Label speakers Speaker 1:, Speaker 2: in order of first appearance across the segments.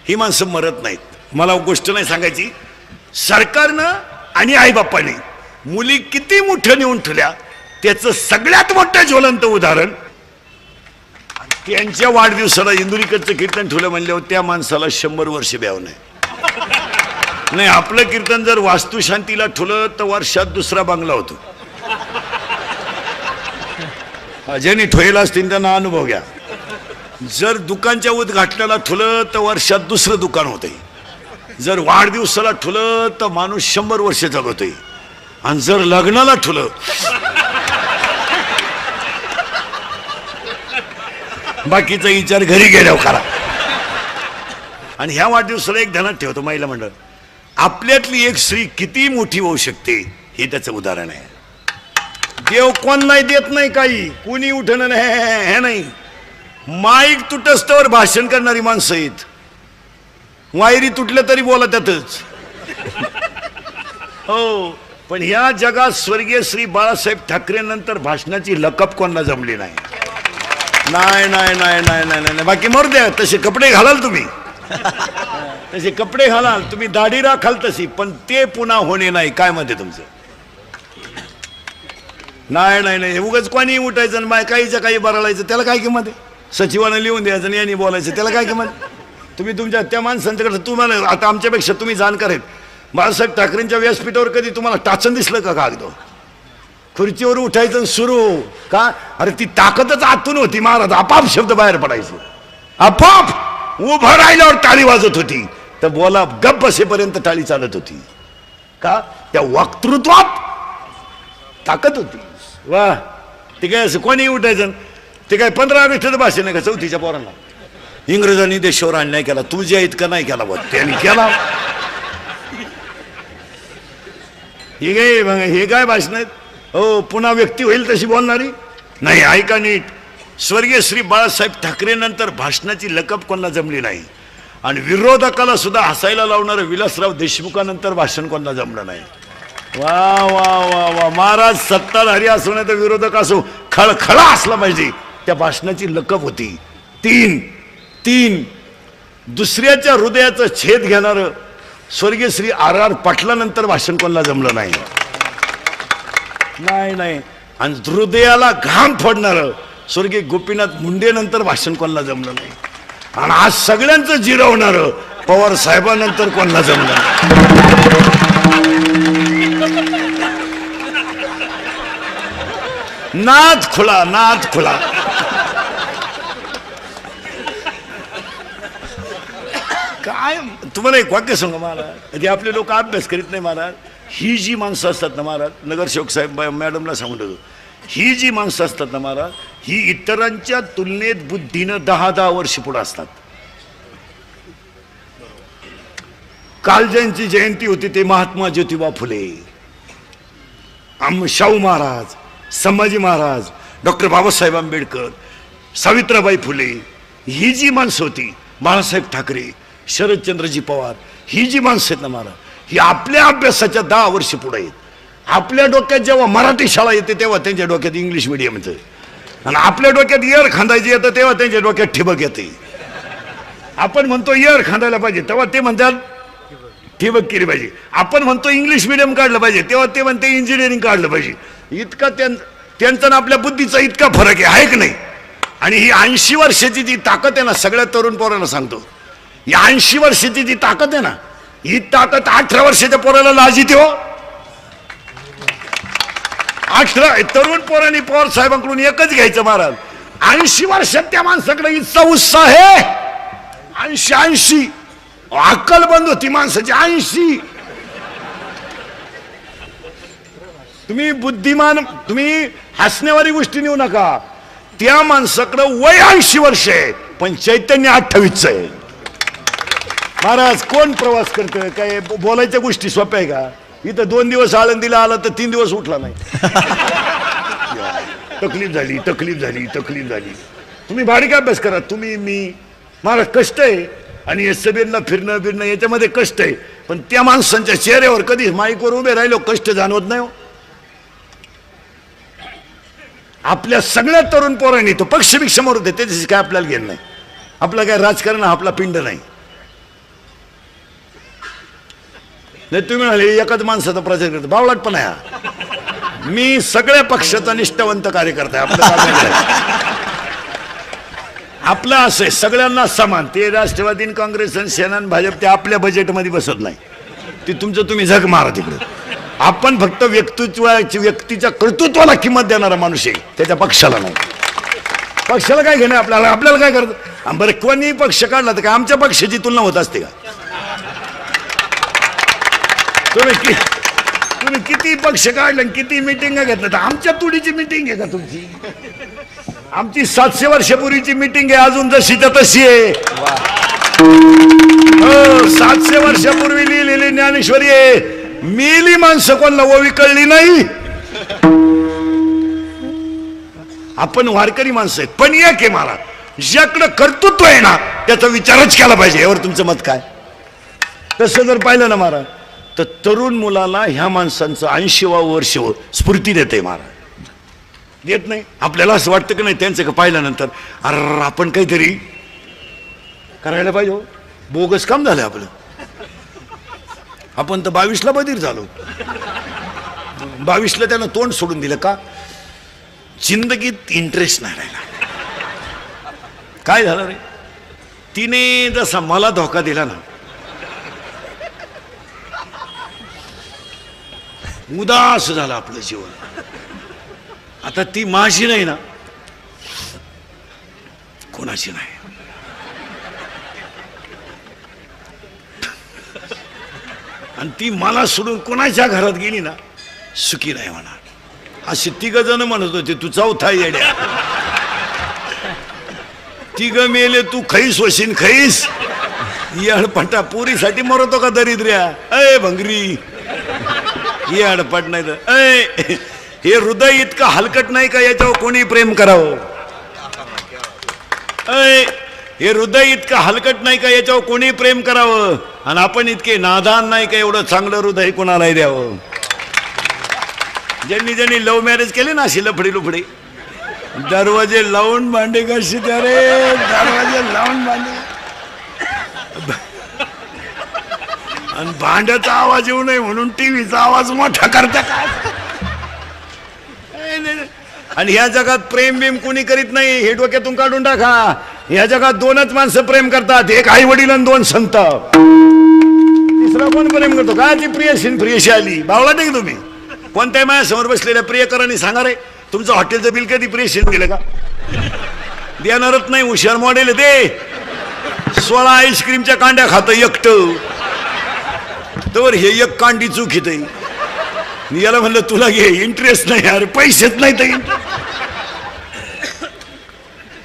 Speaker 1: ही माणसं मरत नाहीत. मला गोष्ट नाही सांगायची, सरकारनं आणि आईबापाने मुली किती मोठ्या नेऊन ठेवल्या त्याचं सगळ्यात मोठं ज्वलंत उदाहरण त्यांच्या वाढदिवसाला इंदुरीकडचं कीर्तन ठेवलं म्हणल्यावर त्या माणसाला 100 वर्ष ब्याव नाही. आपलं कीर्तन जर वास्तुशांतीला ठेवलं तर वर्षात दुसरा बंगला होतो. ज्यांनी ठेवला असतील त्यांना अनुभव घ्या. जर दुकानच्या उद्घाटनाला ठेवलं तर वर्षात दुसरं दुकान होतंय. जर वाढदिवसाला ठेवलं तर माणूस 100 वर्ष जगतोय. आणि जर लग्नाला ठेवलं बाकीचा विचार घरी गेल्यावर करा. आणि ह्या वाढदिवसाला एक ध्यानात ठेवतो महिला मंडळ, आपल्यातली एक स्त्री किती मोठी होऊ शकते हे त्याचं उदाहरण आहे. देव कोणालाही देत नाही, काही कुणी उठणं नाही हे नाही. माईक तुटस्तवर भाषण करणारी माणसं आहेत. वायरी तुटल्या तरी बोला त्यातच. हो, पण ह्या जगात स्वर्गीय श्री बाळासाहेब ठाकरे नंतर भाषणाची लकप कोणाला जमली नाही. नाही नाही नाही नाही नाही नाही. बाकी मरू द्या, तसे कपडे घालाल तुम्ही, तसे कपडे घालाल तुम्ही, दाढी राखाल तशी, पण ते पुन्हा होणे नाही. काय म्हणते तुमचं? नाही नाही नाही. उगाच कोणी उठायचं आणि बाय काहीच्या काही बरळायचं, त्याला काय किंमत आहे? सचिवानं लिहून द्यायचं आणि यांनी बोलायचं, त्याला काय किंमत? तुम्ही तुमच्या त्या माणसांच्याकडे, तुम्हाला आता आमच्यापेक्षा तुम्ही जाणकार आहेत. बाळासाहेब ठाकरेंच्या व्यासपीठावर कधी तुम्हाला टाचन दिसलं का कागद? खुर्चीवर उठायचं सुरू का? अरे ती ताकदच आतून होती महाराज, आपाप शब्द बाहेर पडायचे, आपाप उभं राहिल्यावर टाळी वाजत होती. तर बोला गप्प बसेपर्यंत टाळी चालत होती. का? त्या वक्तृत्वात ताकद होती. वा, ते काय असं कोणी उठायचं? ते काय 15 ऑगस्टचं भाषण आहे का 4थीच्या पोरांना? इंग्रजांनी देशावर अन्याय केला, तुझ्या इतका नाही केला, बघ त्यांनी केला. हे काय भाषण आहेत? हो, पुन्हा व्यक्ती होईल तशी बोलणारी नाही. ऐका नीट, स्वर्गीय श्री बाळासाहेब ठाकरे नंतर भाषणाची लकप कोणाला जमली नाही. आणि विरोधकाला सुद्धा हसायला लावणारं विलासराव देशमुखानंतर भाषण कोणाला जमलं नाही. वा वा वा वा. महाराज सत्ताधारी असो नाही तर विरोधक असो, खळखळा असला पाहिजे. त्या भाषणाची लकप होती. तीन दुसऱ्याच्या हृदयाचं छेद घेणारं स्वर्गीय श्री R.R. पाटलानंतर भाषण कोणाला जमलं नाही. नाही नाही. आणि हृदयाला घाम फोडणारं स्वर्गीय गोपीनाथ मुंडे नंतर भाषण कोणाला जमलं नाही. आणि आज सगळ्यांचं जिरवणारं पवार साहेबांनंतर कोणाला जमलं नाही. नाद खुला. काय तुम्हाला एक वाक्य सांगा महाराज, जे आपले लोक अभ्यास करीत नाही महाराज. ही जी माणसं असतात ना महाराज, नगरसेवक साहेब मॅडमला सांगून देतो, ही जी माणसं असतात ना महाराज, ही इतरांच्या तुलनेत बुद्धीनं 10 वर्ष पुढे असतात. काल ज्यांची जयंती होती ते महात्मा ज्योतिबा फुले, शाहू महाराज, संभाजी महाराज, डॉक्टर बाबासाहेब आंबेडकर, सावित्रीबाई फुले, ही जी माणसं होती, बाळासाहेब ठाकरे, शरदचंद्रजी पवार, ही जी माणसं आहेत ना महाराज, ही आपल्या अभ्यासाच्या 10 वर्ष पुढे आहेत. आपल्या डोक्यात जेव्हा मराठी शाळा येते तेव्हा त्यांच्या डोक्यात इंग्लिश मिडियमचं, आणि आपल्या डोक्यात इयर खांदायची येतं तेव्हा त्यांच्या डोक्यात ठिबक येते. आपण म्हणतो इयर खांदायला पाहिजे तेव्हा ते म्हणतात ठिबक केली पाहिजे. आपण म्हणतो इंग्लिश मिडियम काढलं पाहिजे तेव्हा ते म्हणते इंजिनिअरिंग काढलं पाहिजे. इतका त्यांचा ना आपल्या बुद्धीचा इतका फरक आहे की नाही. आणि ही 80 वर्षाची जी ताकद आहे ना, सगळ्या तरुण पोरांना सांगतो, ही 80 वर्षाची जी ताकद आहे ना, ही ताकद 18 वर्षाच्या पोराला लाजित हो. 18 तरुण पोरांनी पवार साहेबांकडून एकच घ्यायचं महाराज, 80 वर्षात त्या माणसाकडे इतका उत्साह आहे. 80 अक्कल बंद होती माणसाची. 80 तुम्ही बुद्धिमान, तुम्ही हसण्यावारी गोष्टी नेऊ नका. त्या माणसाकडे वय 80 वर्ष आहे पण चैतन्य 28चं आहे. महाराज कोण प्रवास करतोय? काय बोलायच्या गोष्टी सोप्या आहे का? इथं 2 दिवस आळंदीला आला तर 3 दिवस उठला नाही. तकलीफ झाली. तुम्ही बारीक अभ्यास करा, तुम्ही मी. महाराज कष्ट आहे, आणि एस सभेला फिरणं बिरणं याच्यामध्ये कष्ट आहे. पण त्या माणसांच्या चेहऱ्यावर कधी माईकवर उभे राहिलो कष्ट जाणवत नाही हो. आपल्या सगळ्या तरुण पोरांनी तो पक्षभिक्षा मारू दे, त्याच्याशी काय आपल्याला घेणं नाही. आपलं काय राजकारण, आपला पिंड नाही. नाही तुम्ही म्हणाले एकाच माणसाचा प्रचार करतो, बावळाट पण आहे हा. मी सगळ्या पक्षाचा निष्ठावंत कार्यकर्ता आहे. आपलं काम वेगळं आहे. आपलं असं आहे सगळ्यांना समान. ते राष्ट्रवादी काँग्रेस आणि सेना आणि भाजप ते आपल्या बजेटमध्ये बसत नाही, ते तुमचं तुम्ही झक मारा तिकडे. आपण फक्त व्यक्तीच्या कर्तृत्वाला किंमत देणारा माणूस आहे, त्याच्या पक्षाला नाही. पक्षाला काय घेणं आपल्याला, आपल्याला काय करतं. बरं कोणी पक्ष काढला तर काय आमच्या पक्षाची तुलना होत असते का. तुम्ही किती पक्ष काढले किती मिटिंग घेतलं तर आमच्या तुडीची मिटिंग आहे का तुमची. आमची 700 वर्षापूर्वीची मिटिंग आहे, अजून जशी तर तशी आहे. 700 वर्षापूर्वी लिहिलेली ज्ञानेश्वरी आहे. मेली माणसं कोणाला ओवी कळली नाही. आपण वारकरी माणसं आहेत, पण एक आहे मला, ज्याकडं कर्तृत्व आहे ना त्याचा विचारच केला पाहिजे. यावर तुमचं मत काय. तसं जर पाहिलं ना महाराज तर तरुण मुलाला ह्या माणसांचं 80वा वर्ष स्फूर्ती देते महाराज. देत नाही. आपल्याला असं वाटतं की नाही त्यांचं का पाहिल्यानंतर अरे आपण काहीतरी करायला पाहिजे. बोगस काम झालं आपलं. आपण तर 22ला बधीर झालो. 22ला त्यानं तोंड सोडून दिलं का. जिंदगीत इंटरेस्ट नाही राहिला. काय झालं रे. तिने जसा मला धोका दिला ना, उदास झालं आपलं जीवन. आता ती माझी नाही ना, कोणाची नाही. आणि ती मला सोडून कोणाच्या घरात गेली ना सुखी नाही म्हणा. अशी 3 जण म्हणत होते तू चौथा येड्या. 3 मेले तू खैस वशीन खैस. येडपटा पुरीसाठी मरतो का दरिद्र्या. अय भंगरी हे अडपट नाही तर अय हे हृदय इतकं हलकट नाही का याच्यावर कोणी प्रेम करावं. अय हे हृदय इतकं हलकट नाही का याच्यावर कोणी प्रेम करावं. आणि आपण इतके नादान नाही का एवढं चांगलं हृदय कोणालाही द्यावं. ज्यांनी ज्यांनी लव्ह मॅरेज केले ना अशी लफडी लुफडी दरवाजे लावून भांडे कशी त्या रे. दरवाजे लावून भांडे आणि भांड्याचा आवाज येऊ नये म्हणून टीव्हीचा आवाज मोठा करता काय. आणि ह्या जगात प्रेम बिम कोणी करीत नाही. हे डोक्यातून काढून टाका. ह्या जगात 2च माणसं प्रेम करतात, एक आई वडील आणि 2 संत. तिसरा कोण प्रेम करतो का. ती प्रियशी आली. बावळा नाही तुम्ही. कोणत्या माझ्या समोर बसलेल्या प्रियकरांनी सांगा रे तुमचं हॉटेलचं बिल कधी प्रियशीन दिलं का. देणारच नाही. हुशार मॉडेल ते 16 आईस्क्रीमच्या कांड्या खातं एकटं. तर हे एक कांडी चूक येते. याला म्हणलं तुला घे इंटरेस्ट नाही अरे पैसेच नाही तर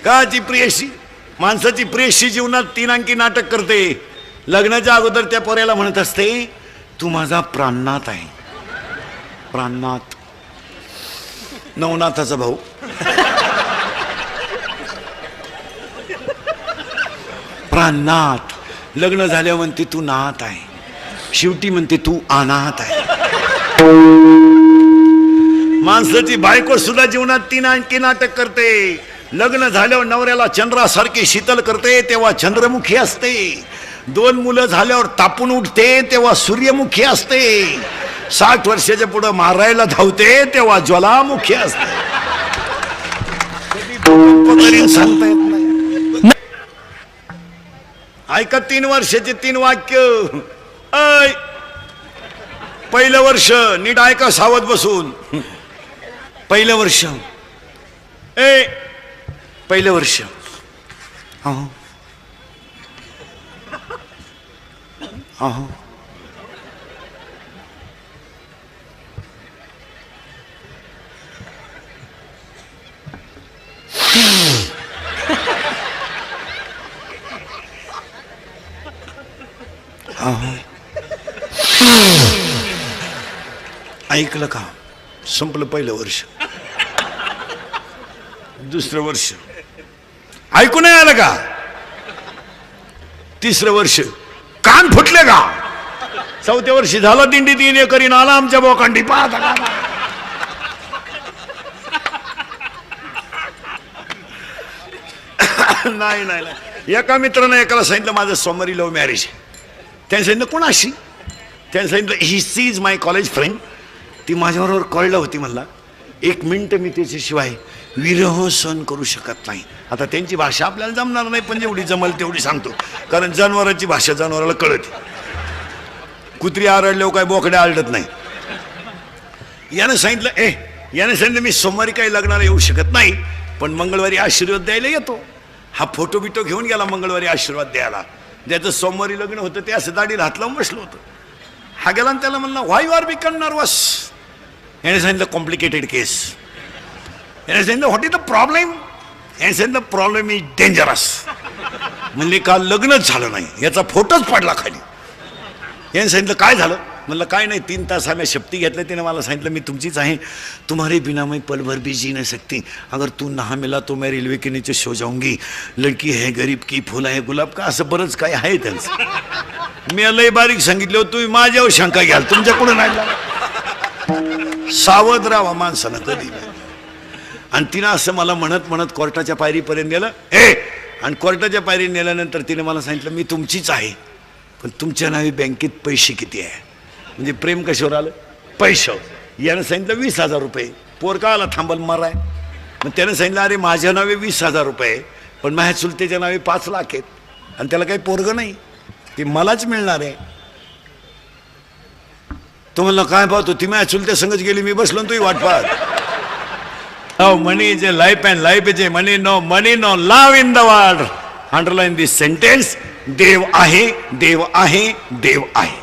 Speaker 1: का. ती प्रियशी माणसाची प्रियशी जीवनात 3 अंकी नाटक करते. लग्नाच्या अगोदर त्या पोऱ्याला म्हणत असते तू माझा प्राणनाथ आहे. प्राणनाथ नवनाथाचा भाऊ. प्राणनाथ. लग्न झाल्यावर म्हणते तू नाथ आहे. शेवटी म्हणते तू अनाथ आहे. माणसाची बायको सुद्धा जीवनात 3 अंकी नाटक करते. लग्न झाल्यावर नवऱ्याला चंद्रासारखी शीतल करते तेव्हा चंद्रमुखी असते. 2 मुलं झाल्यावर तापून उठते तेव्हा सूर्यमुखी असते. 60 वर्षाच्या पुढे मारायला धावते तेव्हा ज्वालामुखी असते. सांगता येत नाही. ऐका 3 वर्षाचे 3 वाक्य. ऐ पहिलं वर्ष नीट ऐका सावध बसून. पहिलं वर्ष. ए पहिलं वर्ष. अहो अहो ऐकलं का. संपलं पहिलं वर्ष. दुसरं वर्ष ऐकू नाही आलं का. तिसरं वर्ष कान फुटले का. 4थ्या वर्षी झाला दिंडी 3 एकरी आला आमच्या बोकांडी. पाहता का नाही नाही नाही. एका मित्रानं एकाला सांगितलं माझं सोमवारी लव्ह मॅरेज. त्याने सांगितलं कोणाशी. त्याने सांगितलं ही she is my college friend, ती माझ्याबरोबर कॉलेजला होती. म्हणला 1 मिनिट मी त्याच्याशिवाय विरह सहन करू शकत नाही. आता त्यांची भाषा आपल्याला जमणार नाही, पण जेवढी जमल तेवढी सांगतो, कारण जनावरांची भाषा जनावराला कळते. कुत्री आरडल्यावर काय बोकड्या आरडत नाही. यानं सांगितलं मी सोमवारी काही लग्नाला येऊ शकत नाही, पण मंगळवारी आशीर्वाद द्यायला येतो. हा फोटो बिटो घेऊन गेला मंगळवारी आशीर्वाद द्यायला. ज्याचं सोमवारी लग्न होतं ते असं दाढीला हात लावून बसलं होतं. हा गेला आणि त्याला म्हणला व्हाय यू आर बिकम नर्वस. याने सांगितलं कॉम्प्लिकेटेड केस. याने सांगितलं व्हॉट इज द प्रॉब्लेम. याने सांगितलं प्रॉब्लेम इज डेंजरस. म्हणले काल लग्नच झालं नाही, याचा फोटोच पडला खाली. याने सांगितलं काय झालं. म्हणलं काय नाही, 3 तास आम्ही शपथी घेतल्या. तिने मला सांगितलं मी तुमचीच आहे, तुम्हारे बिना मैं पल भर भी जी नहीं सकती, अगर तू ना मिला तो मैं रेल्वे के नीचे सो जाऊंगी, लड़की है गरीब की फुल आहे गुलाब का, असं बरंच काय आहे त्यांचं. मी लय बारीक सांगितलं तुम्ही माझ्यावर शंका घ्याल, तुमच्याकडून नाही. सावध राहा माणसानं कधी. आणि तिनं असं मला म्हणत म्हणत कोर्टाच्या पायरीपर्यंत नेलं. आणि कोर्टाच्या पायरी नेल्यानंतर तिने मला सांगितलं मी तुमचीच आहे, पण तुमच्या नावे बँकेत पैसे किती आहे. म्हणजे प्रेम कशावर आलं, पैशावर. यानं सांगितलं 20,000 रुपये. पोर का आला थांबल माराय. मग त्यानं सांगितलं अरे माझ्या नावे 20,000 रुपये, पण माझ्या चुलतेच्या नावे 5 लाख आहेत, आणि त्याला काही पोरगं नाही, ते मलाच मिळणार आहे. तो म्हणला काय पाहतो, ती माझ्या चुलत्या संगच गेली, मी बसलो तुही वाट पाहत. No money is a life and life is a money. No money, no love in the world. Underline this sentence. देव आहे, देव आहे, देव आहे.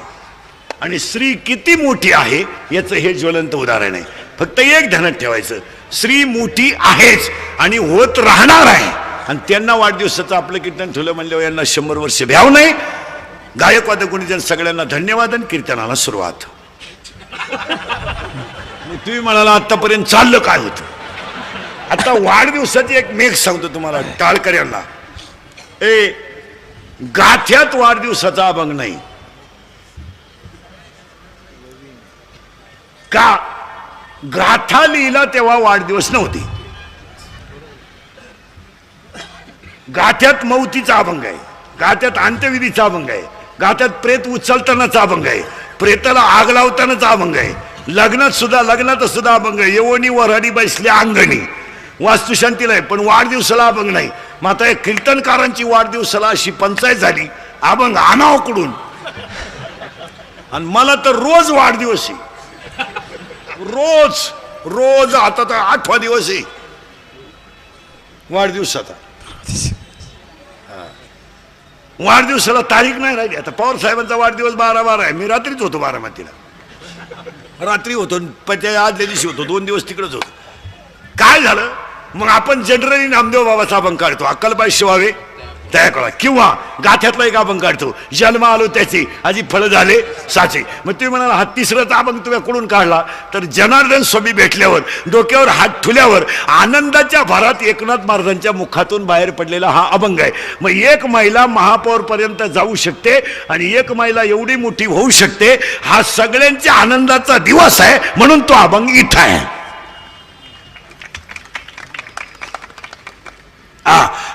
Speaker 1: आणि स्त्री किती मोठी आहे याचं हे ज्वलंत उदाहरण आहे. फक्त एक ध्यानात ठेवायचं, स्त्री मोठी आहेच आणि होत राहणार आहे. आणि त्यांना वाढदिवसाचं आपलं कीर्तन ठेवलं म्हणल्यावर यांना 100 वर्ष भ्याव नाही. गायक वादक गुणीजन सगळ्यांना धन्यवाद आणि कीर्तनाला सुरुवात. तुम्ही म्हणाला आतापर्यंत चाललं काय होतं. आता वाढदिवसाची एक मेघ सांगतो तुम्हाला टाळकऱ्यांना. गाथ्यात वाढदिवसाचा अभंग नाही का. गाथा लिहिला तेव्हा वाढदिवस नव्हती. गाथ्यात मौतीचा अभंग आहे, गाथ्यात अंत्यविधीचा अभंग आहे, गाथ्यात प्रेत उचलतानाचा अभंग आहे, प्रेताला आग लावतानाचा अभंग आहे, लग्नात सुद्धा अभंग आहे. येवणी वराडी बसल्या अंगणी वास्तुशांतीला आहे, पण वाढदिवसाला अभंग नाही. मग आता कीर्तनकारांची वाढदिवसाला अशी पंचायत झाली अभंग आणावकडून. आणि मला तर रोज वाढदिवस आहे, रोज आता तर 8वा दिवस आहे वाढदिवसाचा. वाढदिवसाला तारीख नाही राहिली. आता पवार साहेबांचा वाढदिवस 12/12 आहे. मी रात्रीच होतो बारामतीला, रात्री होतो, त्याच्या आदल्या दिवशी होतो, 2 दिवस तिकडच होतो. काय झालं मग आपण जनरली नामदेव बाबाचा अभंग काढतो, अक्कलबाई शिवावे त्या कळा, किंवा गाथ्यातला एक अभंग काढतो, जन्म आलो त्याचे आजी फळ झाले साचे. मग तुम्ही म्हणाला हा 3रा अभंग तुम्ही कुठून काढला, तर जनार्दन स्वामी भेटल्यावर डोक्यावर हात ठुल्यावर आनंदाच्या भरात एकनाथ महाराजांच्या मुखातून बाहेर पडलेला हा अभंग आहे. मग एक महिला महापौर पर्यंत जाऊ शकते आणि एक महिला एवढी मोठी होऊ शकते, हा सगळ्यांच्या आनंदाचा दिवस आहे, म्हणून तो अभंग इथं आहे.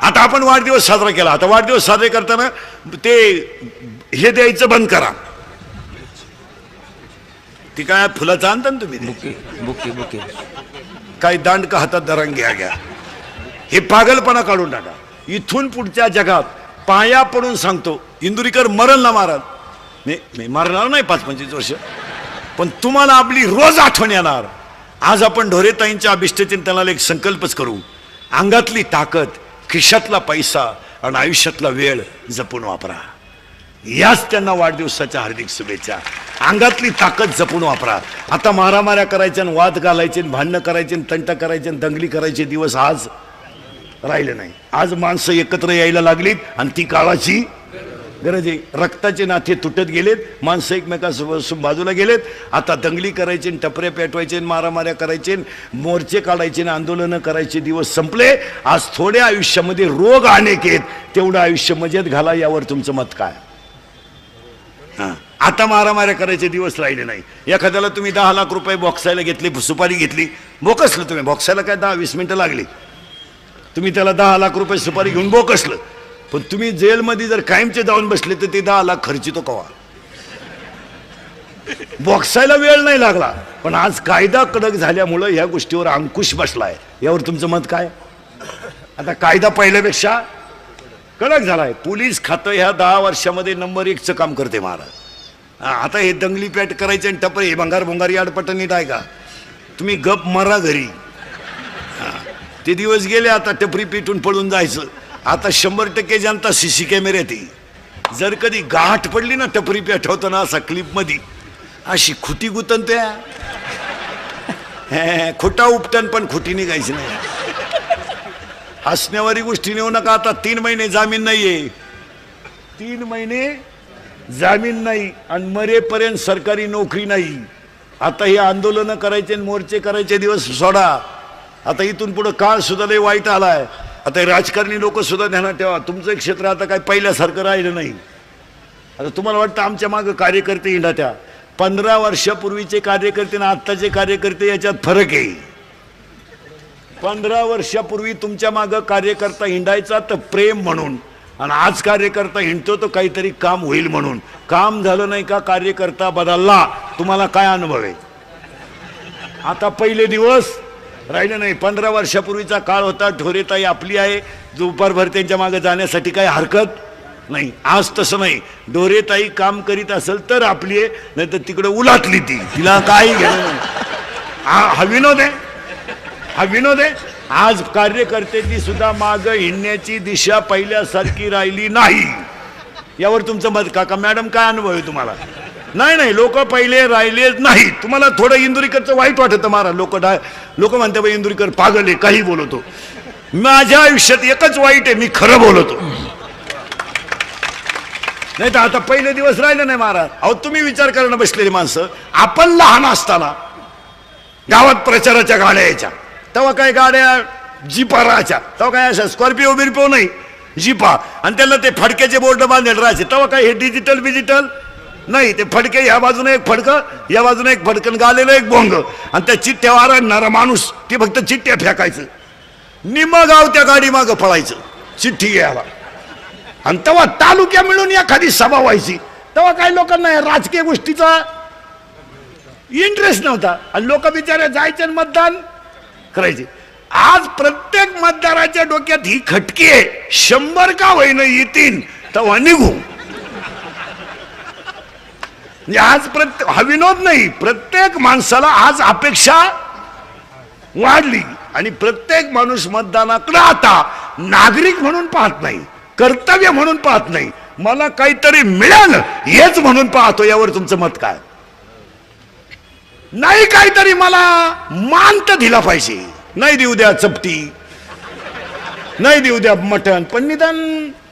Speaker 1: आता आपण वाढदिवस साजरा केला. आता वाढदिवस साजरे करताना ते हे द्यायचं बंद करा. ती काय फुलाचं आणता ना तुम्ही, बुके बुके काय दांड का हातात धरण घ्या. हे पागलपणा काढून टाका. इथून पुढच्या जगात पाया पडून सांगतो, इंदुरीकर मरण ना महाराज, मी मारणार नाही 5-25 वर्ष, पण तुम्हाला आपली रोज आठवण येणार. आज आपण ढोरेताईंच्या अभिष्टचिंतनाला एक संकल्पच करू. अंगातली ताकद, खिशातला पैसा आणि आयुष्यातला वेळ जपून वापरा. याच त्यांना वाढदिवसाच्या हार्दिक शुभेच्छा. अंगातली ताकद जपून वापरा. आता मारामाऱ्या करायच्या, वाद घालायचे, भांडणं करायचे, तंट करायचे, दंगली करायचे दिवस आज राहिले नाही. आज माणसं एकत्र यायला लागलीत आणि ती काळाची गरज आहे. रक्ताचे नाते तुटत गेलेत, माणसं एकमेकांसोबत बाजूला गेलेत. आता दंगली करायचे, टपऱ्या पेटवायचे, मारामाऱ्या करायचे, मोर्चे काढायचे, आंदोलनं करायचे दिवस संपले. आज थोड्या आयुष्यामध्ये रोग अनेक आहेत, तेवढं आयुष्य मजेत घाला. यावर तुमचं मत काय. आता मारामाऱ्या करायचे दिवस राहिले नाही. एखाद्याला तुम्ही 10 लाख रुपये बॉक्सायला घेतली, सुपारी घेतली, बोकसलं तुम्ही. बॉक्सायला काय 10-20 मिनिटं लागली, तुम्ही त्याला 10 लाख रुपये सुपारी घेऊन बोकसलं. पण तुम्ही जेलमध्ये जर कायमचे जाऊन बसले तर ते 10 लाख खर्चितो कवा. बॉक्सायला वेळ नाही लागला, पण आज कायदा कडक झाल्यामुळं ह्या गोष्टीवर अंकुश बसलाय. यावर तुमचं मत काय? आता कायदा पहिल्यापेक्षा कडक झालाय. पोलीस खातं ह्या 10 वर्षामध्ये नंबर 1चं काम करते महाराज. आता हे दंगली पॅट करायचे आणि टपर हे भंगार भोंगारी आडपट नीट आहे का? तुम्ही गप मरा घरी. ते दिवस गेले, आता टपरी पेटून पळून जायचं. आता 100% जनता सीसी कॅमेऱ्यात येईल. जर कधी गाठ पडली ना टपरी पेटवताना असा क्लिप मध्ये अशी खुटी गुतन त्या खोटा उपटन पण खुटी निघायची नाही. हसण्यावारी गोष्टी नेऊ नका. आता 3 महिने जामीन नाहीये, 3 महिने जामीन नाही आणि मरेपर्यंत सरकारी नोकरी नाही. आता हे आंदोलन करायचे मोर्चे करायचे दिवस सोडा. आता इथून पुढे काळ सुद्धा लय वाईट आलाय. आता राजकारणी लोक सुद्धा ध्यानात ठेवा, तुमचं क्षेत्र आता काय पहिल्यासारखं राहिलं नाही. आता तुम्हाला वाटतं आमच्या मागं कार्यकर्ते हिंडा, त्या 15 वर्षापूर्वीचे कार्यकर्ते आणि आत्ताचे कार्यकर्ते याच्यात फरक आहे. 15 वर्षापूर्वी तुमच्या मागं कार्यकर्ता हिंडायचा तर प्रेम म्हणून, आणि आज कार्यकर्ता हिंडतो तो काहीतरी काम होईल म्हणून. काम झालं नाही का कार्यकर्ता बदलला. तुम्हाला काय अनुभव आहे? आता पहिले दिवस राहिले नाही. 15 वर्षापूर्वीचा काळ होता. ढोरेताई आपली आहे, दुपारभर त्यांच्या मागे जाण्यासाठी काही हरकत नाही. आज तसं नाही. ढोरेताई काम करीत असेल तर आपली आहे, नाही तर तिकडे उलाटली ती, तिला काही घेणं नाही. हा विनोद आहे, हा विनोद आहे. आज कार्यकर्त्याची सुद्धा मागं हिंडण्याची दिशा पहिल्यासारखी राहिली नाही. यावर तुमचं मत काका मॅडम काय अनुभव आहे तुम्हाला? नाही, लोक पहिले राहिलेच नाही. तुम्हाला थोडं इंदुरीकरचं वाईट वाटतं महाराज. लोक म्हणते बाई इंदुरीकर पागल आहे, काही बोलतो. माझ्या आयुष्यात एकच वाईट आहे, मी खरं बोलतो. नाही तर आता पहिले दिवस राहिले नाही महाराज. अहो तुम्ही विचार करणं बसलेली माणसं, आपण लहान असताना गावात प्रचाराच्या गाड्या यायच्या, तेव्हा काय गाड्या जीपा राहायच्या. तेव्हा काय अशा स्कॉर्पिओ बिरपिओ नाही, जीपा. आणि त्याला ते फडक्याचे बोर्ड बांधलेले राहायचे. तेव्हा काय हे डिजिटल नाही. ते फडके ह्या बाजूने एक फडकं, या बाजूने एक फडकन गालेलं एक बोंग, आणि त्या चिठ्ठ्या वारणारा माणूस ते फक्त चिठ्ठ्या फेकायचं. निम्म गाव त्या गाडी मागं पळायचं चिठ्ठी घ्यायला. आणि तेव्हा तालुक्या मिळून एखादी सभा व्हायची. तेव्हा काही लोकांना राजकीय गोष्टीचा इंटरेस्ट नव्हता, आणि लोक बिचारे जायचे मतदान करायचे. आज प्रत्येक मतदाराच्या डोक्यात ही खटकी आहे, 100 का होईना येतील तेव्हा निघू. आज हा विनोद नाही, प्रत्येक माणसाला आज अपेक्षा वाढली, आणि प्रत्येक माणूस मतदानाकडे आता नागरिक म्हणून पाहत नाही, कर्तव्य म्हणून पाहत नाही, मला काहीतरी मिळेल हेच म्हणून पाहतो. यावर तुमचं मत काय? नाही, काहीतरी मला मान तर दिला पाहिजे. नाही देऊ द्या चपटी, नाही देऊ द्या मटण, पण निदान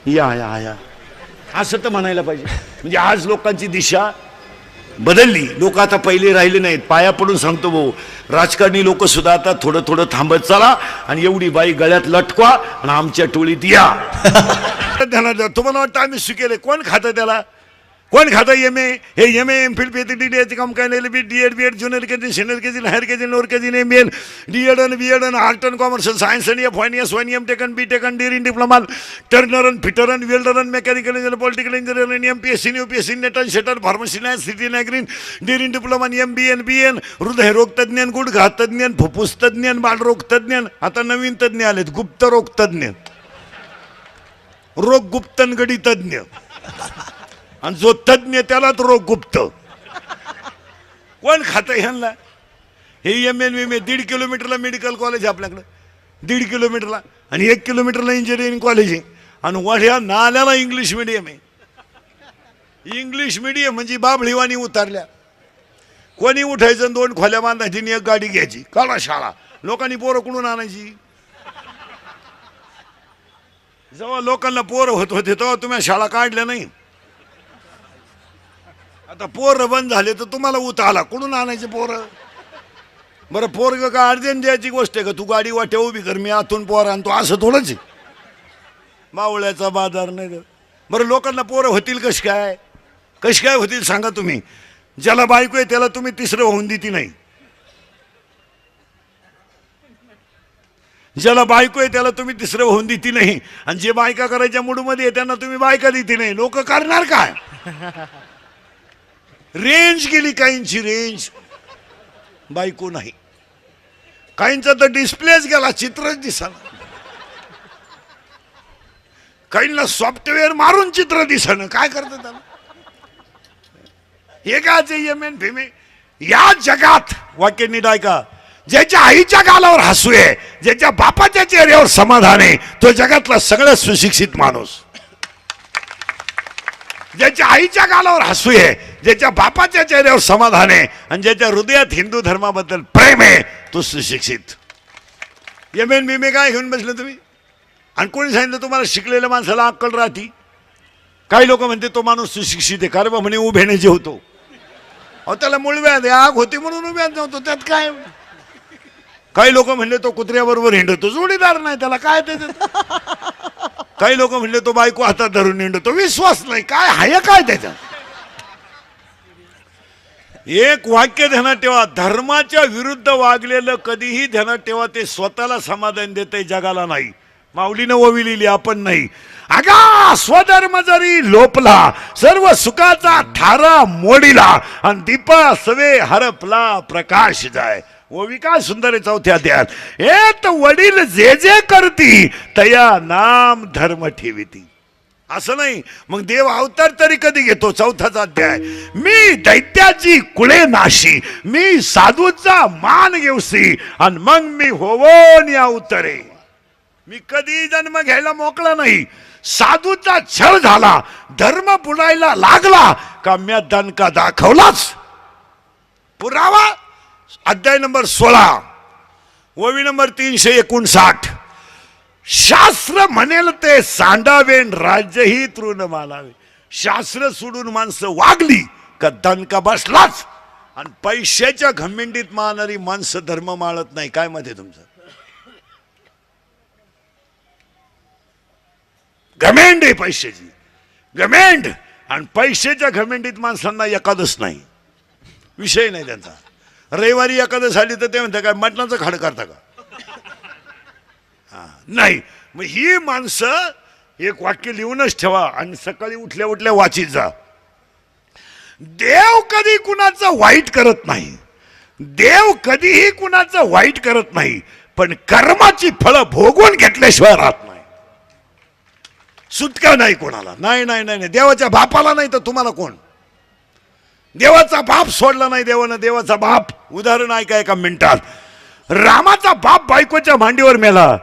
Speaker 1: या या या असं तर म्हणायला पाहिजे. म्हणजे आज लोकांची दिशा बदलली. लोक आता पहिले राहिले नाहीत. पाया पडून सांगतो भाऊ, राजकारणी लोक सुद्धा आता थोडं थोडं थांबत चला, आणि एवढी बाई गळ्यात लटकवा आणि आमच्या टोळीत या. तुम्हाला वाटतं आम्ही शिकेले? कोण खातं त्याला? कोण खातं एम ए? हे एम एम फिल DDचे काम काय नाही. DED BEd junior KG, senior KG, higher KG, lower KG, MBA, DEd आणि BEd आणि आर्ट आणि कॉमर्स, सायन्स आणि FYN, MTech आणि BTech आणि DEd डिप्लोमा, टर्नर आणि फिटर आणि वेल्डर आणि मेकॅनिकल इंजिनियर, पॉलिटिकल इंजिनियर आणि MPSC, UPSC, नेट आणि शेटर, फार्मसी नाही, सिटी नॅग्रीन, DEd डिप्लोमा आणि MBA आणि BN, हृदयरोग तज्ञ, गुडघा तज्ञ, फुफ्फुस तज्ञ, बालरोग तज्ञ. आता नवीन तज्ञ आलेत, गुप्तरोग तज्ञ, रोग गुप्तनगडी तज्ञ, आणि जो तज्ञ त्यालाच रोग गुप्त. कोण खातं ह्यांना? हे MN 1.5 किलोमीटरला मेडिकल कॉलेज आहे आपल्याकडं, 1.5 किलोमीटरला, आणि 1 किलोमीटरला इंजिनिअरिंग कॉलेज आहे, आणि वढ्या नाल्याला इंग्लिश मिडियम आहे. इंग्लिश मिडियम म्हणजे बाबळीवाणी उतारल्या. कोणी उठायचं, 2 खोल्या बांधायची आणि 1 गाडी घ्यायची, काला शाळा. लोकांनी पोरं कुठून आणायची? जेव्हा लोकांना पोरं होत होते तेव्हा तुम्ही शाळा काढल्या नाही. आता पोरं बंद झाले तर तुम्हाला उत आला, कुठून आणायचे पोरं? बरं, पोरग का अर्जंट द्यायची गोष्ट आहे का? तू गाडी वाट्या उभी कर, मी आतून पोरं आणतो, असं थोडंच मावळ्याचा बाजार नाही. बरं, लोकांना पोरं होतील कशी काय? कशी काय होतील सांगा तुम्ही? ज्याला बायको आहे त्याला तुम्ही तिसरं होऊन देती नाही, ज्याला बायको आहे त्याला तुम्ही तिसरं होऊन देती नाही, आणि जे बायका करायच्या मूडमध्ये आहे त्यांना तुम्ही बायका देती नाही. लोक करणार काय? रेंज गेली काहींची, रेंज. बायको नाही, काहींचा तर डिस्प्लेच गेला, चित्रच दिसना. काहींना सॉफ्टवेअर मारून चित्र दिसणं. काय करतात त्याला? हे काचे यमेन भीमे. या जगात वाक्य नीट ऐका, ज्याच्या आईच्या गालावर हसू आहे, ज्याच्या बापाच्या चेहऱ्यावर समाधान आहे, तो जगातला सगळ्यात सुशिक्षित माणूस. ज्याच्या आईच्या गालावर हसू आहे, ज्याच्या बापाच्या चेहऱ्यावर समाधान आहे आणि ज्याच्या हृदयात हिंदू धर्माबद्दल प्रेम आहे, तो सुशिक्षित. यमेन भीमे काय घेऊन बसले तुम्ही? आणि कोणी सांगितलं तुम्हाला शिकलेल्या माणसाला अक्कल राहती? काही लोक म्हणते तो माणूस सुशिक्षित आहे, कारण म्हणे उभ्याने जे होतो. अहो त्याला मूळव्याध आग होती म्हणून उभ्यात नव्हतो, त्यात काय? काही लोक म्हणले तो कुत्र्याबरोबर हिंडतो, जोडीदार नाही त्याला, काय ते? काही लोक म्हणले तो बायको हातात धरून हिंडतो, विश्वास नाही. काय हाय काय त्याच्यात? एक वाक्य ध्यानात ठेवा, धर्माच्या विरुद्ध वागलेलं कधीही ध्यानात ठेवा, ते स्वतःला समाधान देते, जगाला नाही. माऊलीनं ओवी लिहिली, आपण नाही. अगा स्वधर्म जरी लोपला, सर्व सुखाचा थारा मोडीला, आणि दीपा सवे हरपला प्रकाश जाय. ओवी काय सुंदर आहे चौथ्या अध्यायात. एक वडील जे जे करती, तया नाम धर्म ठेविती. असं नाही, मग देव अवतार तरी कधी घेतो? चौथाच अध्याय. मी दैत्याची कुळे नाशी, मी साधूचा मान घेऊसी, आणि मग मी होवोन या उतरे. मी कधी जन्म घ्यायला मोकळा नाही. साधूचा छळ झाला, धर्म बुडायला लागला का म्या दणका दाखवलाच. पुरावा अध्याय नंबर 16 ओवी नंबर 359. शास्त्र म्हणेल ते सांडावेन, राज्यही तृण मानावे. शास्त्र सोडून माणसं वागली का दणका बसलाच. आणि पैशाच्या घमेंडीत मारणारी माणसं धर्म माळत नाही. काय मत आहे तुमचं? घमेंड आहे पैशाची, घमेंड. आणि पैशाच्या घमेंडीत माणसांना एकादश नाही, विषय नाही त्यांचा. रविवारी एकादश आली तर ते म्हणतात काय मटणाचं खाड करता का? नाही. मग ही माणसं एक वाक्य लिहूनच ठेवा आणि सकाळी उठल्या उठल्या वाचित जा. देव कधी कुणाचं वाईट करत नाही, देव कधीही कुणाचं वाईट करत नाही, पण कर्माची फळं भोगून घेतल्याशिवाय राहत नाही. सुटका नाही कोणाला. नाही नाही नाही, देवाच्या बापाला नाही तर तुम्हाला कोण? देवाचा बाप सोडला नाही देवानं. देवाचा बाप, उदाहरण ऐका एका मिनिटात. रामाचा बाप बायकोच्या मांडीवर मेला,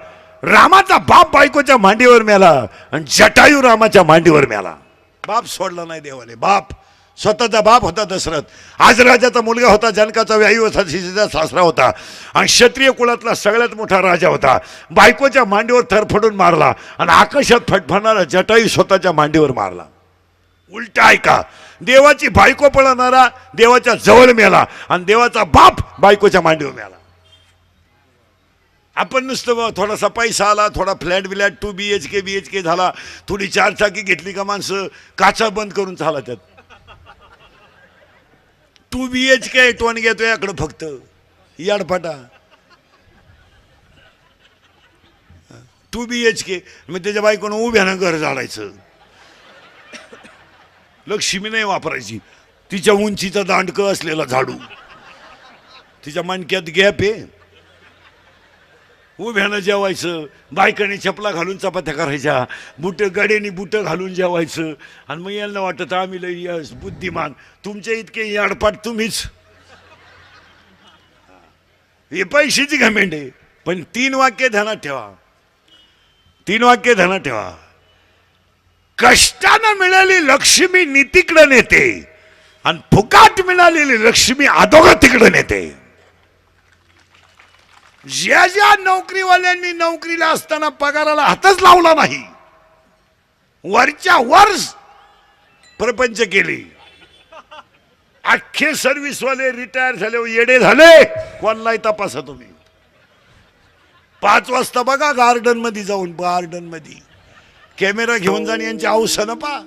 Speaker 1: रामाचा बाप बायकोच्या मांडीवर मेला, आणि जटायू रामाच्या मांडीवर मेला. बाप सोडला नाही देवाने. बाप स्वतःचा बाप होता दशरथ, आज राजाचा मुलगा होता, जनकाचा व्यायू होता, सीतेचा सासरा होता, आणि क्षत्रिय कुळातला सगळ्यात मोठा राजा होता. बायकोच्या मांडीवर थरफडून मारला, आणि आकाशात फटफडणारा जटायू स्वतःच्या मांडीवर मारला. उलट ऐका, देवाची बायको पळणारा देवाच्या जवळ मेला, आणि देवाचा बाप बायकोच्या मांडीवर मेला. आपण नुसतं थोडासा पैसा आला, थोडा फ्लॅट बिलॅट 2 BHK BHK झाला, थोडी 4 चाकी घेतली का माणसं काचा बंद करून चालतात. 2 BHK टोन घेतो याकडं फक्त याडपाटा. 2 BHK मग त्याच्या बायकोनं उभ्यानं घर झाडायचं. लक्ष्मी नाही वापरायची, तिच्या उंचीचा दांडकं असलेला झाडू, तिच्या मणक्यात गॅप आहे, उभ्यानं जेवायचं. बायकांनी चपला घालून चपात्या करायच्या, गड्यानी बुटं घालून जेवायचं. आणि मग यांना वाटत आम्ही लय बुद्धिमान, तुमच्या इतके याडपाट तुम्हीच. हे पैशाची घमेंड आहे. पण 3 वाक्य ध्यानात ठेवा, 3 वाक्य ध्यानात ठेवा. कष्टानं मिळालेली लक्ष्मी नीतीकडे नेते, आणि फुकाट मिळालेली लक्ष्मी अधोगतीकडे नेते. ज्या ज्या नोकरीवाल्यांनी नोकरीला असताना पगाराला हातच लावला नाही, वरच्या वर प्रपंच केले, अख्खे सर्व्हिसवाले रिटायर झाले, येडे झाले. कोणलाही तपासा तुम्ही. 5 वाजता बघा गार्डन मध्ये जाऊन, गार्डन मध्ये कॅमेरा घेऊन जाणे यांची औषधं पा.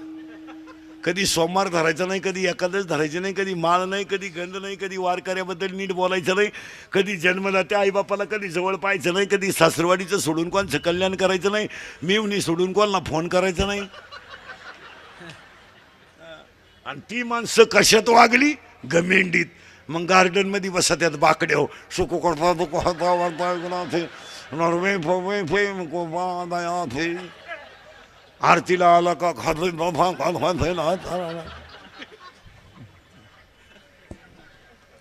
Speaker 1: कधी सोमवार धरायचा नाही, कधी एकादश धरायची नाही, कधी माळ नाही, कधी गंध नाही, कधी वारकऱ्याबद्दल नीट बोलायचं नाही, कधी जन्मला त्या आईबापाला कधी जवळ पाहायचं नाही, कधी सासरवाडीचं सोडून कोणाचं कल्याण करायचं नाही, मिवणी सोडून कोणाला फोन करायचा नाही. आणि ती माणसं कशात वागली? घमेंडीत. मग गार्डन मध्ये बसत यात बाकड्या आरतीला आला का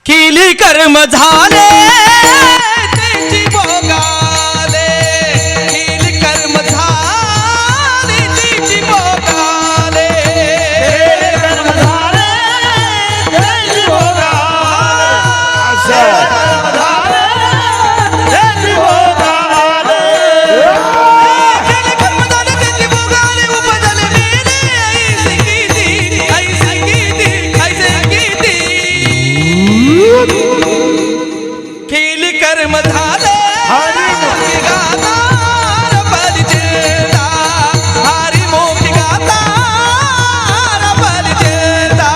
Speaker 2: केली कर्म झाले त्याची भोगाले, केली कर्म झाले त्याची भोगाले, कर्म झाले त्याची भोगाले, कर्म झाले त्याची भोगाले, केली कर्म झाले त्याची भोगाले, उपजले मेले ऐसे किती, ऐसे किती, ऐसे किती, केली कर्म झाले हरी गातार परिचेता, हरी मोठी गातार परिचेता.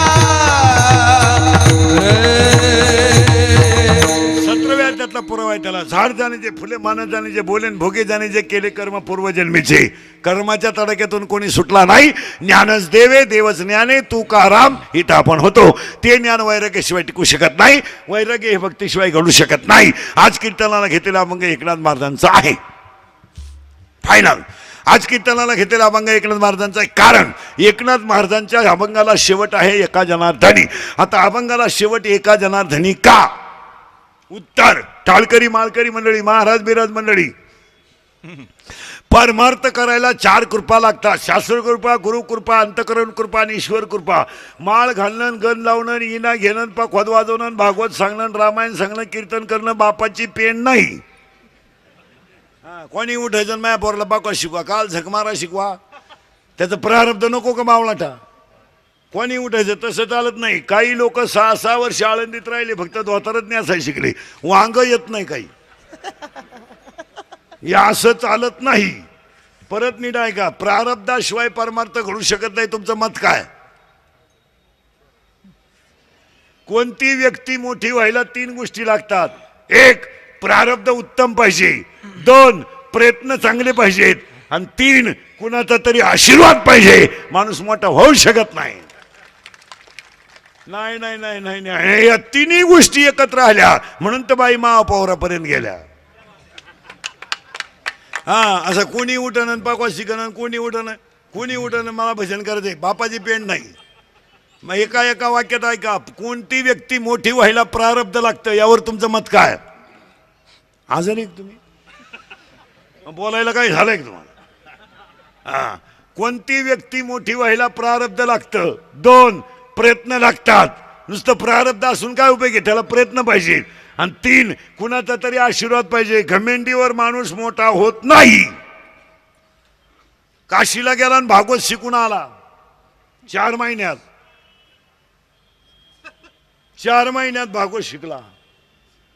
Speaker 1: 17व्या त्यातला पुरावा आहे त्याला. झाड जाणे फुले मानत जाणे बोलेन भोगे जाणे जे केले कर्म पूर्वजन्मीचे. कर्माच्या तडाख्यातून कोणी सुटला नाही. ज्ञानच देवे देवच ज्ञाने तू का राम इथं आपण होतो. ते ज्ञान वैराग्याशिवाय टिकू शकत नाही. वैराग्य हे भक्तीशिवाय घडू शकत नाही. आज कीर्तनाला घेतलेला अभंग एकनाथ महाराजांचा आहे. फायनल. आज कीर्तनाला घेतलेला अभंग एकनाथ महाराजांचा आहे. कारण एकनाथ महाराजांच्या अभंगाला शेवट आहे एका जनार्दनी. आता अभंगाला शेवट एका जनार्दनी का? उत्तर टाळकरी माळकरी मंडळी, महाराज बिराज मंडळी, परमार्थ करायला 4 कृपा लागतात. शास्त्र कृपा, गुरु कृपा, अंतकरण कृपा आणि ईश्वर कृपा. माळ घालणं, गण लावणं, इना घेणं, खोद वाजवणं, भागवत सांगणं, रामायण सांगणं, कीर्तन करणं बापाची पेन नाही. कोणी उठायचं माया पोरला बापा शिकवा, काल झकमारा शिकवा, त्याचं प्रारब्ध नको का मावळाटा. कोणी उठायचं तसं चालत नाही. काही लोक 6-6 वर्ष आळंदीत राहिले, फक्त धोतारच न्यासाय शिकले, वांग येत नाही काही. या असं चालत नाही. परत नीट आहे का? प्रारब्धाशिवाय परमार्थ घडू शकत नाही. तुमचं मत काय? कोणती व्यक्ती मोठी व्हायला 3 गोष्टी लागतात. 1 प्रारब्ध उत्तम पाहिजे, 2 प्रयत्न चांगले पाहिजेत, आणि 3 कुणाचा तरी आशीर्वाद पाहिजे. माणूस मोठा होऊ शकत नाही. नाही नाही नाही नाही नाही, या 3 गोष्टी एकत्र आल्या म्हणून तर बाई महापौरापर्यंत गेल्या. असं कोणी उठणं पाकवा शिकणं, कोणी उठणं मला भजन करायचंय, बापाची पेंड नाही. मग एका वाक्यात ऐका, कोणती व्यक्ती मोठी व्हायला प्रारब्ध लागतं यावर तुमचं मत काय? आजारी तुम्ही बोलायला काय झालंय तुम्हाला? कोणती व्यक्ती मोठी व्हायला प्रारब्ध लागतं? 2 प्रयत्न लागतात. नुसतं प्रारब्ध असून काय उपयोग आहे? त्याला प्रयत्न पाहिजे. आणि 3 कुणाचा तरी आशीर्वाद पाहिजे. घमेंडीवर माणूस मोठा होत नाही. काशीला गेला आणि भागवत शिकून आला 4 महिन्यात. 4 महिन्यात भागवत शिकला.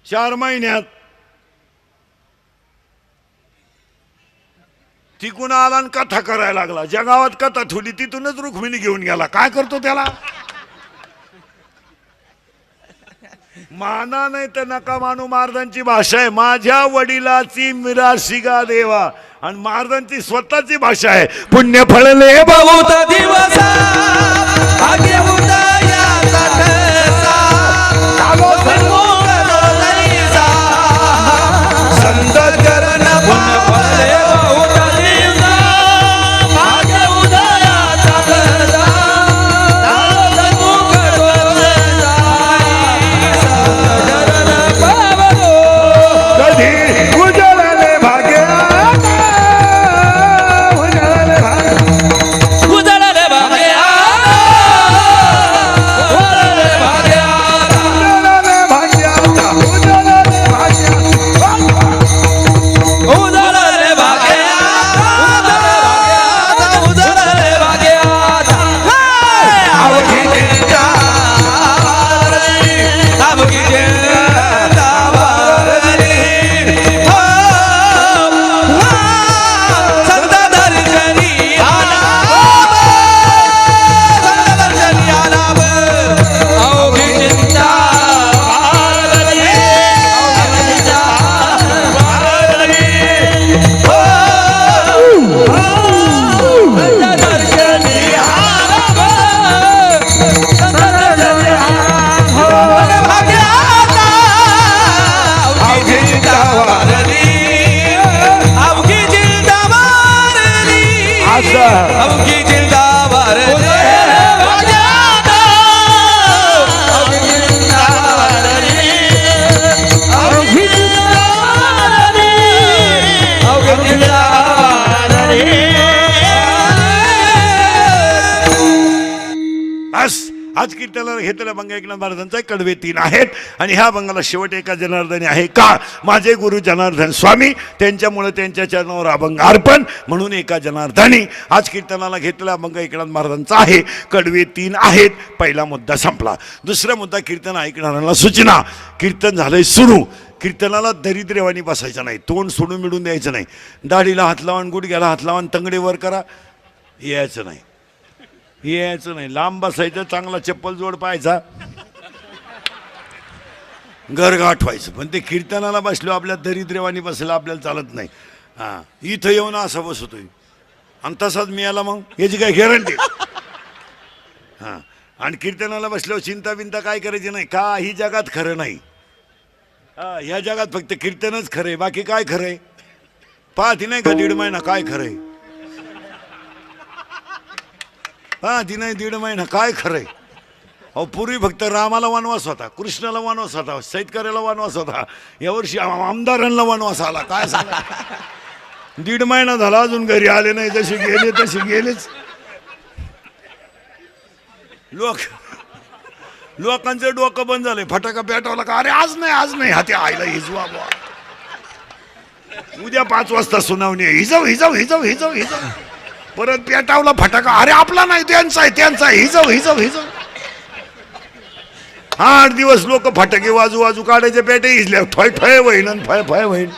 Speaker 1: 4 महिन्यात तिकून आला आणि कथा करायला लागला. ज्या गावात कथा ठेवली तिथूनच रुक्मिणी घेऊन गेला. काय करतो त्याला? माना नाही तर नका मानू. महाराजांची भाषा आहे, माझ्या वडिलाची मिराशिगा देवा. आणि महाराजांची स्वतःची भाषा आहे, पुण्य फळले
Speaker 2: बहुत दिवस भाग्य उदयाचा ठसा, संगोळ दोनरीचा, संत चरण पुण्य फळले बहुत दिवस भाग्य उदयाचा ठसा, संगोळ दोनरीचा, संत चरण पावलो
Speaker 1: कधी उजळले भाग्य,
Speaker 2: उजळले भाग्य, वारली अवघी जिल्दा वारली अवघी जिल्दा वारली
Speaker 1: आज कीर्तनाला घेतलेल्या बंगा एकनाथ महाराजांचा कडवे 3 आहेत आणि ह्या बंगाला शेवट एका जनार्दनी आहे का माझे गुरु जनार्दन स्वामी त्यांच्यामुळे त्यांच्या चरणावर अभंग अर्पण म्हणून एका जनार्दनी आज कीर्तनाला घेतलेला बंगा एकनाथ महाराजांचा आहे कडवे 3 आहेत. पहिला मुद्दा संपला. दुसरा मुद्दा कीर्तन ऐकणाऱ्यांना सूचना. कीर्तन झालंय सुरू. कीर्तनाला दरिद्रेवानी बसायचं नाही. तोंड सोडून मिळून द्यायचं नाही. दाढीला हात लावून गुडघ्याला हात लावून तंगडे वर करा यायचं नाही. यायचं नाही. लांब बसायचं. चांगला चप्पल जोड पाहायचा. घर गाठवायचं. पण ते कीर्तनाला बसलो आपल्या दरिद्रेवानी बसलं आपल्याला चालत नाही. हां इथं येऊन असा बसतोय आणि तसाच मी आला मग याची काय गॅरंटी. हां आणि कीर्तनाला बसल्यावर चिंता बिंता काय करायची नाही. काही जगात खरं नाही. हा ह्या जगात फक्त कीर्तनच खरंय. बाकी काय खरंय पाहती नाही का 1.5 महिना काय खरंय. हा ती नाही 1.5 महिना काय खरंय. अहो पूर्वी फक्त रामाला वनवास होता. कृष्णाला वनवास होता. शेतकऱ्याला वनवास होता. यावर्षी आमदारांना वनवास आला. काय सांगा 1.5 महिना झाला अजून घरी आले नाही. जसे गेले तसे गेलेच. लोकांचं डोकं बंद झालंय. फटाका पेटवला का अरे आज नाही हाती आईला हिजवा बुवा. उद्या 5 वाजता सुनावणी आहे. हिजव परत पेटावला फटाका अरे आपला नाही त्यांचा आहे हिजव 8 दिवस लोक फटाके वाजू काढायचे पेटे हिजल्या फय होईन.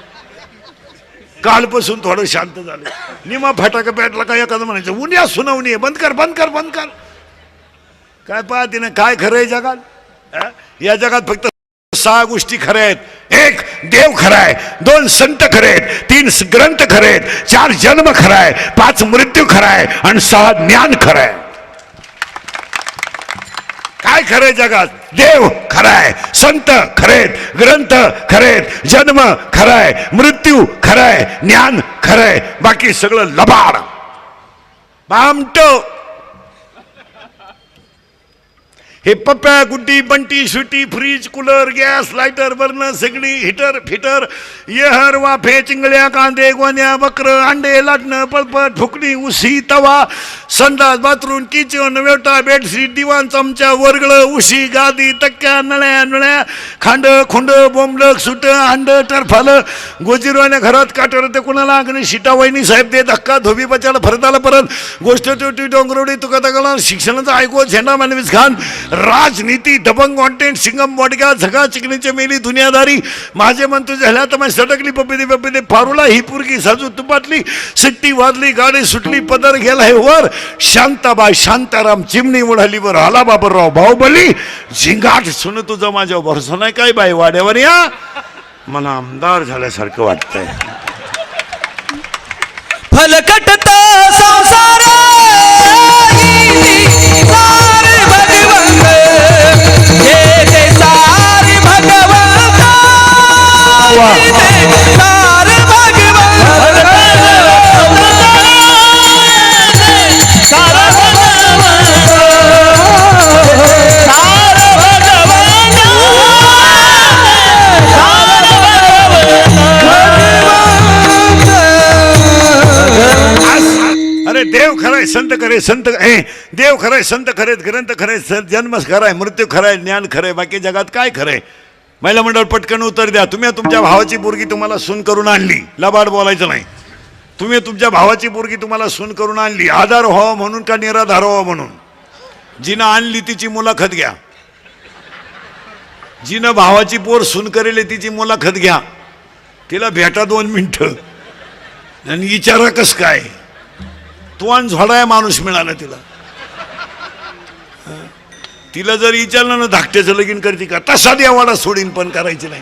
Speaker 1: कालपासून थोडं शांत झालं. निमा फटाका पेटला का एखादं म्हणायचं उद्या सुनावणी आहे. बंद कर काय पाहते ना काय खरंय जगात. या जगात फक्त 6 गोष्टी खऱ्या आहेत. 1 देव खरा आहे. 2 संत खरे आहेत. 3 ग्रंथ खरे आहेत. 4 जन्म खरा आहे. 5 मृत्यू खरा आहे आणि 6 ज्ञान खरं आहे. काय खरंय जगात. देव खरा आहे. संत खरेत. ग्रंथ खरेत. जन्म खराय. मृत्यू खराय. ज्ञान खरंय. बाकी सगळं लबाड बामट. हे पप्प्या गुड्डी बंटी सुटी fridge cooler gas lighter burner सगळी हिटर फिटर येहर वाफे चिंगळ्या कांदे गोण्या बकर अंडे लाटणं पळपट फुकणी उशी तवा संडास बाथरूम किचन वेटा बेडशीट दिवाण चमचा वर्गळ उशी गादी तक्क्या नळ्या खांड खुंड बोंबलक सुट अंड टरफाल गोजीरवाण्या घरात काटर ते कुणाला अग्नी शिटा वहिनी साहेब दे धक्का धोबी बचायला परत आला परत गोष्ट टोटी डोंगरवडी तुका तगला शिक्षणाचा ऐकू झेंडा मानवीस खान राजनीती दबंग कॉन्टेंट सिंगम बॉडगा झगा चिकनीचे मेली दुनियादारी माझे मंत्री झाल्या तर मग सटकली पप्पी फारुला ही पुरगी साजू तुपातली सिट्टी वाजली गाडी सुटली पदर गेला हे वर शांताबाई शांताराम चिमणी उडाली वर आला बाबरराव बाहुबली झिंगाट सुन तुझं माझ्या भरोसा नाही काय बाई वाड्यावर या मला आमदार झाल्यासारखं वाटतंय.
Speaker 2: फलकटत संसार
Speaker 1: अरे देव खराय संत खरे संत देव खराय संत खरे ग्रंथ खरे जन्म खराय मृत्यू खराय ज्ञान खरंय बाकी जगात काय खरंय. महिला मंडळ पटकन उत्तर द्या. तुम्ही तुमच्या भावाची पोरगी तुम्हाला सून करून आणली. लबाड बोलायचं नाही. तुम्ही तुमच्या भावाची पोरगी तुम्हाला सून करून आणली. आधार व्हावा म्हणून का निराधार व्हावा म्हणून. जिनं आणली तिची मुलाखत घ्या. जिनं भावाची पोर सून करेल तिची मुलाखत घ्या. तिला भेटा 2 मिनिटं आणि विचारा कस काय तोंड झोडाय माणूस मिळाला तिला. तिला जर विचारलं ना धाकट्याचं लगीन करते का तसा देवाडा सोडीन पण करायची नाही.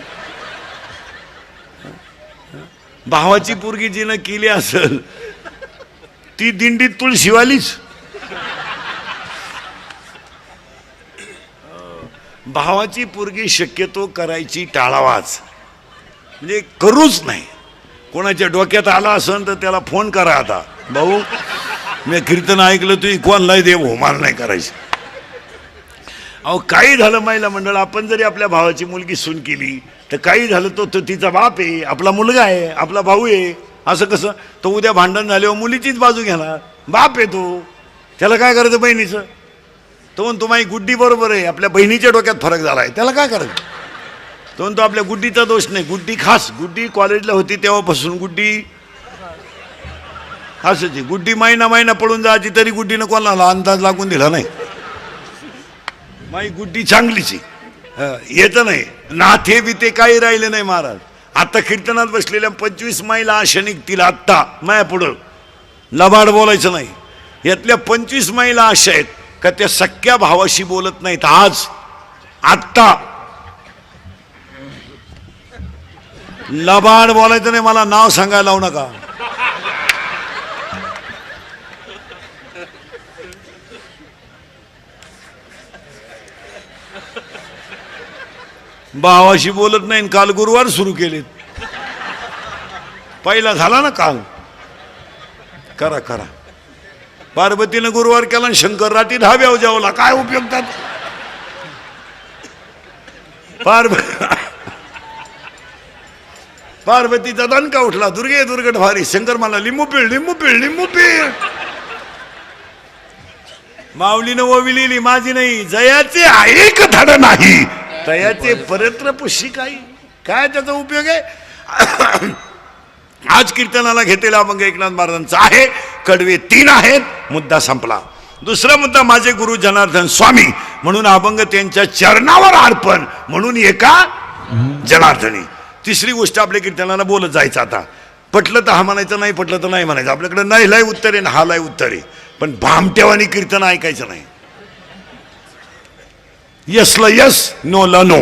Speaker 1: भावाची पोरगी जिनं केली असेल ती दिंडीत तुळशीवालीच. भावाची पोरगी शक्यतो करायची टाळावाच. म्हणजे करूच नाही. कोणाच्या डोक्यात आला असेल तर त्याला फोन करा आता, भाऊ मी कीर्तन ऐकलं तू कोणलाही देव होमान नाही करायचं. अहो काही झालं महिला मंडळ, आपण जरी आपल्या भावाची मुलगी सून केली तर काही झालं तो तिचा बाप आहे, आपला मुलगा आहे, आपला भाऊ आहे. असं कसं? तो उद्या भांडण झाल्यावर मुलीचीच बाजू घेणार, बाप आहे तो, त्याला काय करायचं बहिणीचं? तो म्हणतो माझी गुड्डी बरोबर आहे, आपल्या बहिणीच्या डोक्यात फरक झाला आहे, त्याला काय करायचं? तो म्हणतो आपल्या गुड्डीचा दोष नाही, गुड्डी खास, गुड्डी कॉलेजला होती तेव्हापासून गुड्डी खासच, गुड्डी महिना पळून जायची तरी गुड्डीनं कोणाला अंदाज लागून दिला नाही. माई गुड्डी चांगलीची येतं नाही, नाथे बिते काही राहिले नाही महाराज. आता कीर्तनात बसलेल्या 25 महिला अशा निघतील आत्ता माया पुढं, लबाड बोलायचं नाही. यातल्या 25 महिला अशा आहेत का त्या सख्या भावाशी बोलत नाहीत. आज आत्ता लबाड बोलायचं नाही, मला नाव सांगायला लावू नका. भावाशी बोलत नाही, काल गुरुवार सुरू केलेत. पहिला झाला ना काल, करा करा. पार्वतीनं गुरुवार केला आणि शंकर रात्री धाब्यावर जावला, काय उपयोग त्यात? पार्वतीचा दणका उठला, दुर्गे दुर्गट भारी. शंकर मला लिंबू पिळ लिंबू पिळ लिंबू पिळ. माऊलीनं ओवी लिहिली माझी नाही, जयाचे ऐक धड नाही तयाचे परत्र पुशी काही, काय त्याचा उपयोग आहे? आज कीर्तनाला घेतलेला अभंग एकनाथ महाराजांचा आहे. कडवे 3 आहेत, मुद्दा संपला. दुसरा मुद्दा माझे गुरु जनार्दन स्वामी म्हणून अभंग त्यांच्या चरणावर अर्पण म्हणून एका जनार्दनी. तिसरी गोष्ट आपल्या कीर्तनाला बोलत जायचं. आता पटलं तर हा म्हणायचं, नाही पटलं तर नाही म्हणायचं. आपल्याकडे नाही लय उत्तर आहे, हा लय उत्तर आहे, पण भामटेवानी कीर्तन ऐकायचं नाही. यसला यस, नो ला नो.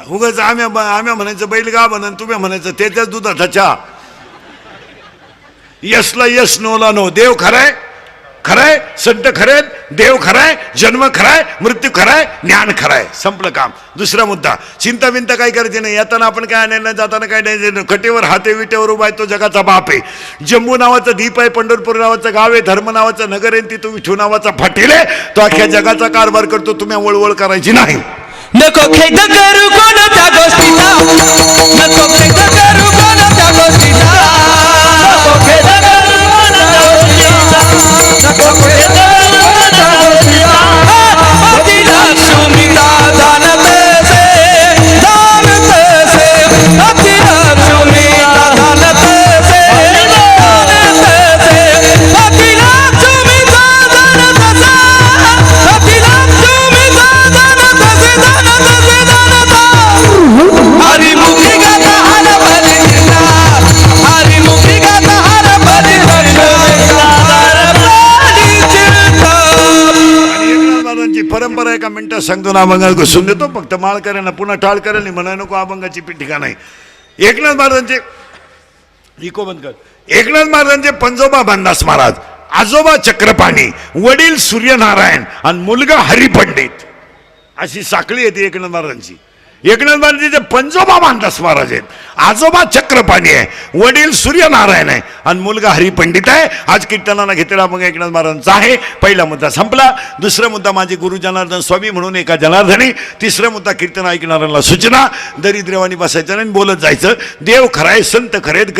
Speaker 1: उगाच आम्या म्हणायचं बैल गा बनन, तुम्ही म्हणायचं त्याच्याच दुधाचा चहा. यसला यस, नो ला नो. देव खराय, खराय, संत खरे, देव खराय, जन्म खराय, मृत्यू खराय, ज्ञान खराय. संपलं काम. दुसरा मुद्दा, चिंता बिंता काही करायची नाही. येताना आपण काय नाही, जाताना काय नाही. कटेवर हाते विटेवर उभा आहे तो जगाचा बाप आहे. जम्बू नावाचा द्वीप आहे, पंढरपूर नावाचं गाव आहे, धर्म नावाचं नगर आहे, तिथं विठू नावाचा फाटील आहे. तो अख्ख्या जगाचा कारभार करतो. तुम्ही वळवळ करायची नाही.
Speaker 2: नको खेद करू कोणत्या गोष्टीचा, नको खेद करू कोणत्या गोष्टीचा, नको खेद करू कोणत्या गोष्टीचा, नको खेद करू कोणत्या गोष्टीचा. अति लक्ष्मीचा जाणते से, जाणते से, अति लक्ष्मीचा जाणते से, जाणते से, अति लक्ष्मीचा जाणते से, अति लक्ष्मीचा जाणते से, जाणते से, जाणता. हरिमुखी गाता हर बली चिंता, हरिमुखी गाता हर बली चिंता, हर बली चिंता.
Speaker 1: एकनाथ महाराजांची परंपरा एका मिनिटात सांगतो ना, अभंगात घुसून देतो. फक्त माळ करेल ना, पुन्हा टाळ करेल नाही म्हणा नको, अभंगाची पीठिका नाही. एकनाथ महाराजांचे इको बंद कर. एकनाथ महाराजांचे पंजोबा भानदास महाराज, आजोबा चक्रपाणी, वडील सूर्यनारायण आणि मुलगा हरिपंडित, अशी साखळी येते एकनाथ महाराजांची. एकनाथ महाराजांचे पंजोबा भानदास महाराज आहेत, आजोबा चक्रपाणी आहे, वडील सूर्यनारायण आहे आणि मुलगा हरिपंडित आहे. आज कीर्तनाला घेतलेला मग एकनाथ महाराजांचा आहे. पहिला मुद्दा संपला. दुसरा मुद्दा माझे गुरु जनार्दन स्वामी म्हणून एका जनार्दनी. तिसरा मुद्दा कीर्तन ऐकणाऱ्यांना सूचना, दरिद्रवाणी बसायचं नाही, बोलत जायचं. देव खराय, संत खरेत.